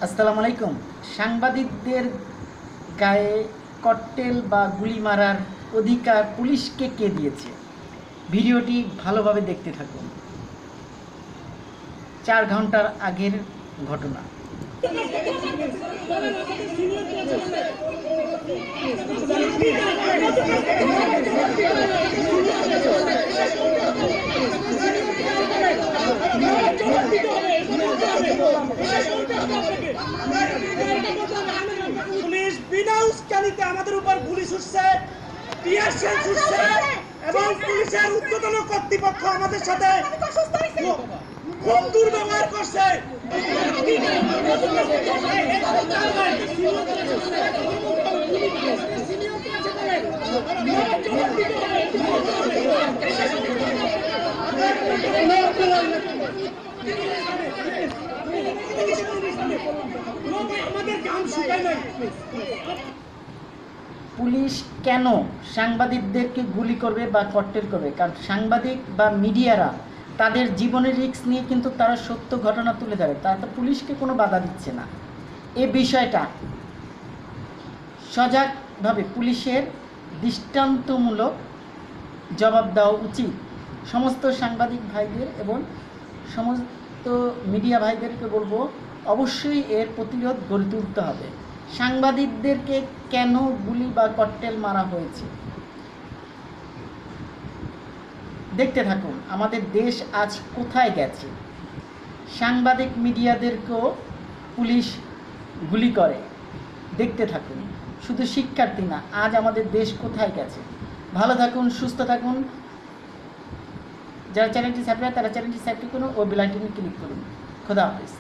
আসসালামু আলাইকুম। সাংবাদিকদের গায়ে ককটেল বা গুলি মারার অধিকার পুলিশকে কে দিয়েছে? ভিডিওটি ভালোভাবে দেখতে থাকুন। 4 ঘন্টার আগের ঘটনা। পুলিশ বিনা উস্কানিতে আমাদের উপর গুলি ছুটছে, টিয়ার শেল ছুটছে এবং পুলিশের ঊর্ধ্বতন কর্তৃপক্ষ আমাদের সাথে খুব দুর্ব্যবহার করছে। পুলিশ কেন সাংবাদিকদেরকে গুলি করবে বা ককটেল করবে? কারণ সাংবাদিক বা মিডিয়ারা তাদের জীবনের রিস্ক নিয়ে কিন্তু তারা সত্য ঘটনা তুলে ধরে, তারা তো পুলিশকে কোনো বাধা দিচ্ছে না। এই বিষয়টা সজাগভাবে পুলিশের দৃষ্টান্তমূলক জবাব দেওয়া উচিত। সমস্ত সাংবাদিক ভাইদের এবং সমস্ত মিডিয়া ভাইদেরকে বলবো, অবশ্যই এর প্রতিরোধ গড়ে তুলতে হবে। সাংবাদিকদেরকে কেন গুলি বা ককটেল মারা হয়েছে দেখতে থাকুন। আমাদের দেশ আজ কোথায় গেছে? সাংবাদিক মিডিয়াদেরকেও পুলিশ গুলি করে, দেখতে থাকুন। শুধু শিক্ষার্থী না, আজ আমাদের দেশ কোথায় গেছে। ভালো থাকুন, সুস্থ থাকুন। যারা চ্যানেলটি সাবস্ক্রাইব তারা চ্যানেলটি সাবস্ক্রাইব করুন ও বেল আইকনে ক্লিক করুন। খোদা হাফেজ।